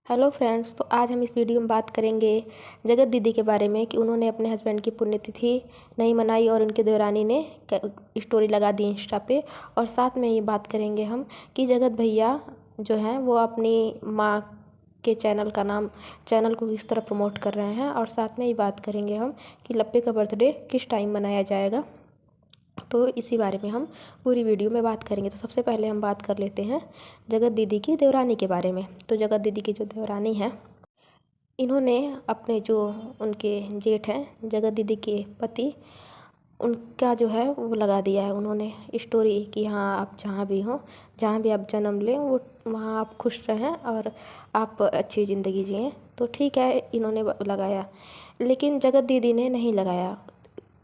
Hello friends, तो आज हम इस वीडियो में बात करेंगे जगत दीदी के बारे में कि उन्होंने अपने हस्बैंड की पुण्यतिथि नहीं मनाई और उनकी देवरानी ने स्टोरी लगा दी इंस्टा पे। और साथ में ये बात करेंगे हम कि जगत भैया जो हैं वो अपनी माँ के चैनल को किस तरह प्रमोट कर रहे हैं। और साथ में ये बात करेंगे हम कि लप्पे का बर्थडे किस टाइम मनाया जाएगा। तो इसी बारे में हम पूरी वीडियो में बात करेंगे। तो सबसे पहले हम बात कर लेते हैं जगत दीदी की देवरानी के बारे में। तो जगत दीदी की जो देवरानी है, इन्होंने अपने जो उनके जेठ हैं जगत दीदी के पति, उनका जो है वो लगा दिया है उन्होंने स्टोरी कि हाँ, आप जहाँ भी हो, जहाँ भी आप जन्म लें, वो वहाँ आप खुश रहें और आप अच्छी ज़िंदगी जिएँ। तो ठीक है, इन्होंने लगाया, लेकिन जगत दीदी ने नहीं लगाया,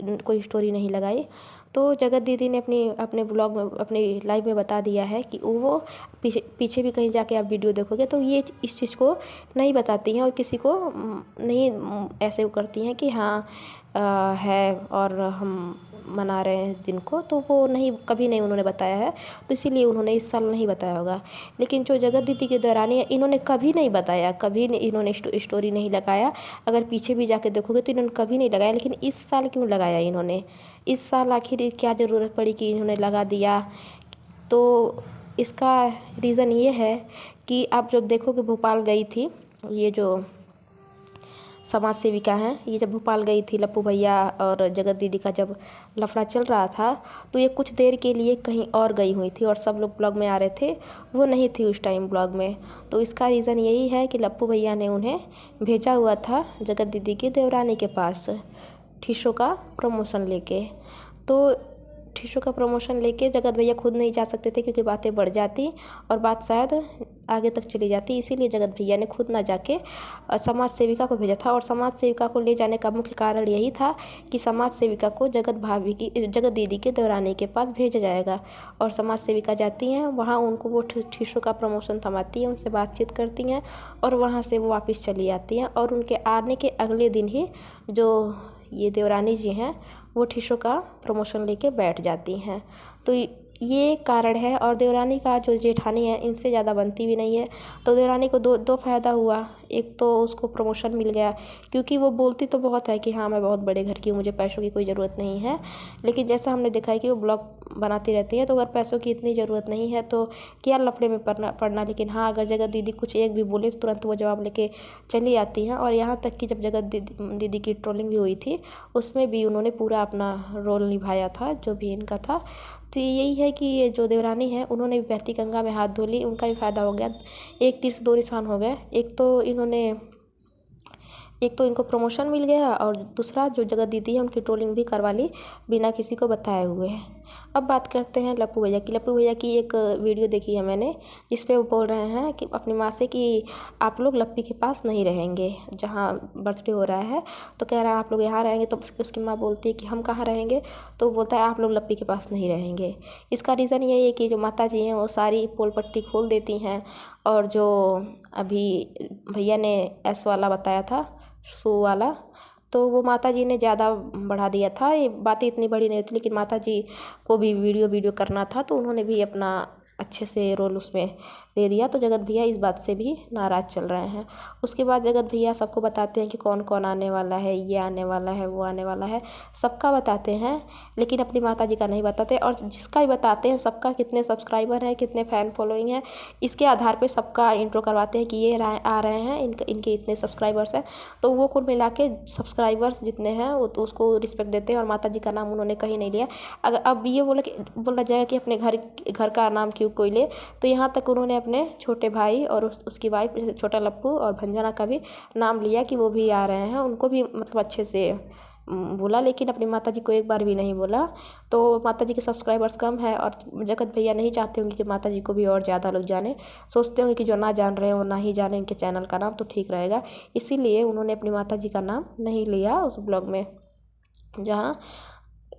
कोई स्टोरी नहीं लगाई। तो जगत दीदी ने अपने ब्लॉग में, अपनी लाइव में बता दिया है कि वो पीछे भी कहीं जाके आप वीडियो देखोगे तो ये इस चीज़ को नहीं बताती हैं और किसी को नहीं ऐसे वो करती हैं कि हाँ है और हम मना रहे हैं इस दिन को। तो वो नहीं, कभी नहीं उन्होंने बताया है, तो इसीलिए उन्होंने इस साल नहीं बताया होगा। लेकिन जो जगत दीदी की देवरानी है, इन्होंने कभी नहीं बताया, कभी नहीं इन्होंने स्टोरी नहीं लगाया। अगर पीछे भी जाके देखोगे तो इन्होंने कभी नहीं लगाया, लेकिन इस साल क्यों लगाया इन्होंने? इस साल आखिर क्या ज़रूरत पड़ी कि इन्होंने लगा दिया? तो इसका रीज़न ये है कि आप जब देखोगे, भोपाल गई थी ये जो समाज सेविका हैं, ये जब भोपाल गई थी लप्पू भैया और जगत दीदी का जब लफड़ा चल रहा था, तो ये कुछ देर के लिए कहीं और गई हुई थी और सब लोग ब्लॉग में आ रहे थे, वो नहीं थी उस टाइम ब्लॉग में। तो इसका रीज़न यही है कि लप्पू भैया ने उन्हें भेजा हुआ था जगत दीदी की देवरानी के पास टीशो का प्रमोशन लेके। तो टीशो का प्रमोशन लेके जगत भैया खुद नहीं जा सकते थे, क्योंकि बातें बढ़ जाती और बात शायद आगे तक चली जाती। इसीलिए जगत भैया ने खुद ना जाके समाज सेविका को भेजा था। और समाज सेविका को ले जाने का मुख्य कारण यही था कि समाज सेविका को जगत दीदी के देवरानी के पास भेजा जाएगा। और समाज सेविका जाती हैं वहाँ, उनको वो टीशो का प्रमोशन थमाती हैं, उनसे बातचीत करती हैं और वहाँ से वो वापस चली आती हैं। और उनके आने के अगले दिन ही जो ये देवरानी जी हैं, वो टीशो का प्रमोशन लेके बैठ जाती हैं। तो ये कारण है। और देवरानी का जो जेठानी है, इनसे ज़्यादा बनती भी नहीं है। तो देवरानी को दो फ़ायदा हुआ। एक तो उसको प्रमोशन मिल गया, क्योंकि वो बोलती तो बहुत है कि हाँ, मैं बहुत बड़े घर की हूँ, मुझे पैसों की कोई ज़रूरत नहीं है। लेकिन जैसा हमने देखा है कि वो ब्लॉग बनाती रहती है, तो अगर पैसों की इतनी ज़रूरत नहीं है तो क्या लफड़े में पड़ना। लेकिन हाँ, अगर जगत दीदी कुछ एक भी बोले तो तुरंत वो जवाब लेके चली आती हैं। और यहाँ तक कि जब जगत दीदी की ट्रोलिंग भी हुई थी, उसमें भी उन्होंने पूरा अपना रोल निभाया था, जो भी इनका था। तो यही है कि ये जो देवरानी है, उन्होंने भी बहती गंगा में हाथ धो ली, उनका भी फ़ायदा हो गया। एक तीर से दो निशान हो गए। एक तो इनको प्रमोशन मिल गया और दूसरा जो जगत दीदी है उनकी ट्रोलिंग भी करवा ली बिना किसी को बताए हुए। अब बात करते हैं लप्पू भैया की। लप्पू भैया की एक वीडियो देखी है मैंने, जिस पे वो बोल रहे हैं कि अपनी माँ से कि आप लोग लप्पी के पास नहीं रहेंगे जहाँ बर्थडे हो रहा है। तो कह रहा है आप लोग यहाँ रहेंगे। तो उसकी माँ बोलती है कि हम कहाँ रहेंगे? तो बोलता है आप लोग लप्पी के पास नहीं रहेंगे। इसका रीज़न ये है कि जो माता जी हैं वो सारी पोल पट्टी खोल देती हैं। और जो अभी भैया ने एस वाला बताया था, शो वाला, तो वो माता जी ने ज़्यादा बढ़ा दिया था। ये बातें इतनी बड़ी नहीं होती, लेकिन माता जी को भी वीडियो करना था, तो उन्होंने भी अपना अच्छे से रोल उसमें दे दिया। तो जगत भैया इस बात से भी नाराज़ चल रहे हैं। उसके बाद जगत भैया सबको बताते हैं कि कौन कौन आने वाला है, ये आने वाला है, वो आने वाला है, सबका बताते हैं, लेकिन अपनी माता जी का नहीं बताते। और जिसका भी बताते हैं, सबका कितने सब्सक्राइबर हैं, कितने फ़ैन फॉलोइंग है, इसके आधार पर सबका इंट्रो करवाते हैं कि ये आ रहे हैं, इनके इतने सब्सक्राइबर्स हैं। तो वो कुल मिला के सब्सक्राइबर्स जितने हैं वो तो उसको रिस्पेक्ट देते हैं। और माता जी का नाम उन्होंने कहीं नहीं लिया। अगर अब ये बोला जाएगा कि अपने घर का नाम क्यों कोई ले, तो यहाँ तक उन्होंने अपने छोटे भाई और उसकी वाइफ छोटा लप्पू और भंजना का भी नाम लिया कि वो भी आ रहे हैं, उनको भी मतलब अच्छे से बोला, लेकिन अपनी माता जी को एक बार भी नहीं बोला। तो माता जी के सब्सक्राइबर्स कम है और जगत भैया नहीं चाहते होंगे कि माता जी को भी और ज़्यादा लोग जाने। सोचते होंगे कि जो ना जान रहे हैं वो ना ही जाने इनके चैनल का नाम, तो ठीक रहेगा। इसीलिए उन्होंने अपनी माता जी का नाम नहीं लिया उस ब्लॉग में, जहाँ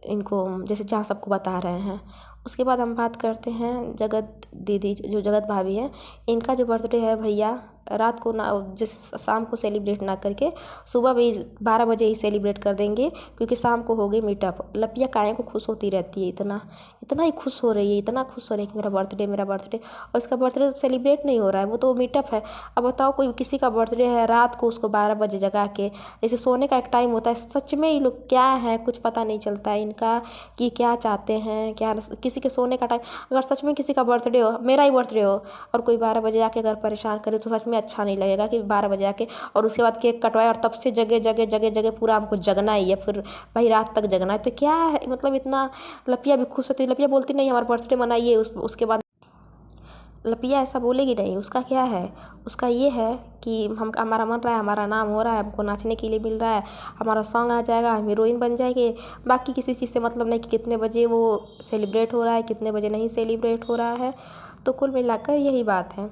जहाँ सबको बता रहे हैं। उसके बाद हम बात करते हैं जगत दीदी, जो जगत भाभी है, इनका जो बर्थडे है भैया रात को ना जिस शाम को सेलिब्रेट ना करके सुबह भी 12 बजे ही सेलिब्रेट कर देंगे, क्योंकि शाम को हो गई मीटअप। लपिया काहे को खुश होती रहती है, इतना इतना ही खुश हो रही है, इतना खुश हो रही है कि मेरा बर्थडे मेरा बर्थडे, और इसका बर्थडे तो सेलिब्रेट नहीं हो रहा है, वो तो मीटअप है। अब बताओ कोई किसी का बर्थडे है, रात को उसको 12 बजे जगा के, जैसे सोने का एक टाइम होता है। सच में ये लोग क्या है, कुछ पता नहीं चलता है इनका कि क्या चाहते हैं, क्या किसी के सोने का टाइम। अगर सच में किसी का बर्थडे हो, मेरा ही बर्थडे हो, और कोई 12 बजे आके अगर परेशान करे तो सच में अच्छा नहीं लगेगा कि 12 बजे आके और उसके बाद केक कटवाए और तब से जगह जगह जगह जगह पूरा हमको जगना ही है, फिर भाई रात तक जगना है। तो क्या है मतलब इतना। लपिया भी खुश होती है, लपिया बोलती नहीं हमारा बर्थडे मनाइए, उसके बाद लपिया ऐसा बोलेगी नहीं। उसका क्या है, उसका ये है कि हम हमारा मन रहा है, हमारा नाम हो रहा है, हमको नाचने के लिए मिल रहा है, हमारा सॉन्ग आ जाएगा, हम हीरोइन बन जाएंगे। बाकी किसी चीज़ से मतलब नहीं कि कितने बजे वो सेलिब्रेट हो रहा है, कितने बजे नहीं सेलिब्रेट हो रहा है। तो कुल मिलाकर यही बात है।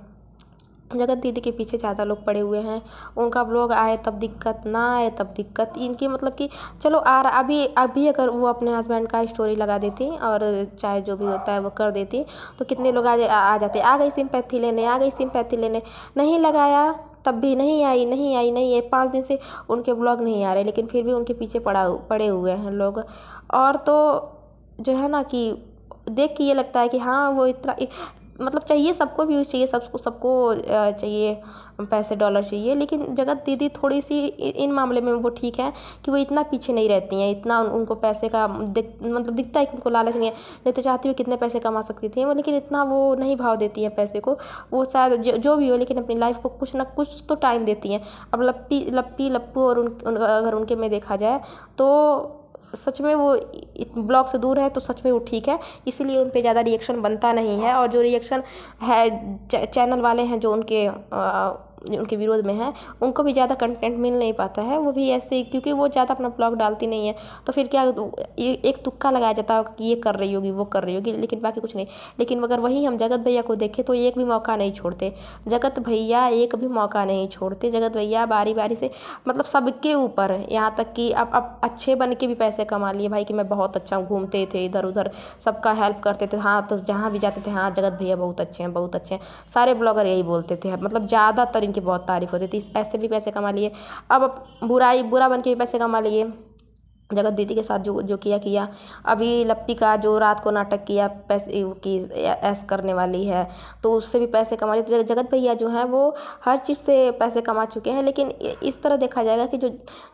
जगत दीदी के पीछे ज़्यादा लोग पड़े हुए हैं। उनका ब्लॉग आए तब दिक्कत, ना आए तब दिक्कत। इनकी मतलब कि चलो आ रहा, अभी अगर वो अपने हस्बैंड का स्टोरी लगा देती और चाहे जो भी होता है वो कर देती तो कितने लोग आ जाते, आ गई सिंपैथी लेने, आ गई सिंपैथी लेने। नहीं लगाया तब भी नहीं आई, नहीं आई, नहीं है। 5 दिन से उनके ब्लॉग नहीं आ रहे, लेकिन फिर भी उनके पीछे पड़े हुए हैं लोग। और तो जो है ना कि देख के ये लगता है कि हाँ वो इतना मतलब चाहिए सबको, व्यूज़ चाहिए, सबको सबको चाहिए पैसे, डॉलर चाहिए। लेकिन जगत दीदी थोड़ी सी इन मामले में वो ठीक है कि वो इतना पीछे नहीं रहती हैं, इतना उनको पैसे का मतलब दिखता है कि उनको लालच नहीं है। नहीं तो चाहती हुई कितने पैसे कमा सकती थी वो, लेकिन इतना वो नहीं भाव देती हैं पैसे को। वो शायद जो भी हो, लेकिन अपनी लाइफ को कुछ ना कुछ तो टाइम देती हैं। अब लप्पू और अगर उनके में देखा जाए तो सच में वो ब्लॉग से दूर है, तो सच में वो ठीक है। इसीलिए उन पे ज़्यादा रिएक्शन बनता नहीं है। और जो रिएक्शन है चैनल वाले हैं जो उनके विरोध में है, उनको भी ज़्यादा कंटेंट मिल नहीं पाता है। वो भी ऐसे क्योंकि वो ज़्यादा अपना ब्लॉग डालती नहीं है, तो फिर क्या एक तुक्का लगाया जाता है कि ये कर रही होगी, वो कर रही होगी, लेकिन बाकी कुछ नहीं। लेकिन अगर वही हम जगत भैया को देखें तो एक भी मौका नहीं छोड़ते। जगत भैया एक भी मौका नहीं छोड़ते। जगत भैया बारी बारी से मतलब सबके ऊपर, यहाँ तक कि अब अच्छे बन के भी पैसे कमा लिए भाई कि मैं बहुत अच्छा हूँ, घूमते थे इधर उधर, सबका हेल्प करते थे। हाँ तो जहाँ भी जाते थे, हाँ जगत भैया बहुत अच्छे हैं, बहुत अच्छे हैं। सारे ब्लॉगर यही बोलते थे, मतलब ज़्यादातर इनकी बहुत तारीफ होती थी। ऐसे भी पैसे कमा लिए, अब बुरा बन के भी पैसे कमा लिए। जगत दीदी के साथ जो किया। अभी लप्पी का जो रात को नाटक किया पैसे की ऐस करने वाली है, तो उससे भी पैसे कमा लिए। तो जगत भैया जो हैं वो हर चीज़ से पैसे कमा चुके हैं। लेकिन इस तरह देखा जाएगा कि जो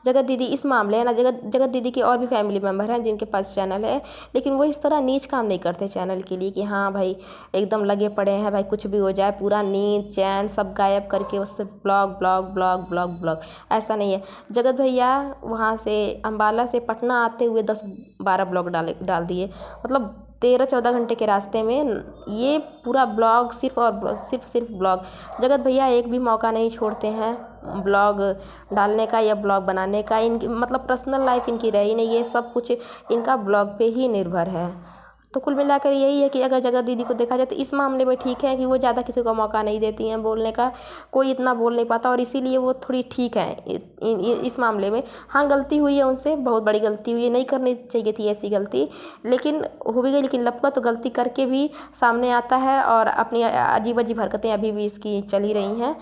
जगत दीदी इस मामले है ना, जगत दीदी के और भी फैमिली मेम्बर हैं जिनके पास चैनल है, लेकिन वो इस तरह नीच काम नहीं करते चैनल के लिए कि हाँ भाई एकदम लगे पड़े हैं, भाई कुछ भी हो जाए पूरा नींद चैन सब गायब करके उससे blog blog blog blog blog. ऐसा नहीं है। जगत भैया वहाँ से अम्बाला से पटना आते हुए 10-12 ब्लॉग डाल दिए, मतलब 13-14 घंटे के रास्ते में ये पूरा ब्लॉग सिर्फ ब्लॉग। जगत भैया एक भी मौका नहीं छोड़ते हैं ब्लॉग डालने का या ब्लॉग बनाने का। इनकी मतलब पर्सनल लाइफ इनकी रही नहीं, ये सब कुछ इनका ब्लॉग पे ही निर्भर है। तो कुल मिलाकर यही है कि अगर जगत दीदी को देखा जाए तो इस मामले में ठीक है कि वो ज़्यादा किसी को मौका नहीं देती हैं बोलने का, कोई इतना बोल नहीं पाता, और इसीलिए वो थोड़ी ठीक है इस मामले में। हाँ गलती हुई है उनसे, बहुत बड़ी गलती हुई है, नहीं करनी चाहिए थी ऐसी गलती, लेकिन हो भी गई। लेकिन लपका तो गलती करके भी सामने आता है और अपनी अजीब अजीब हरकतें अभी भी इसकी चल ही रही हैं।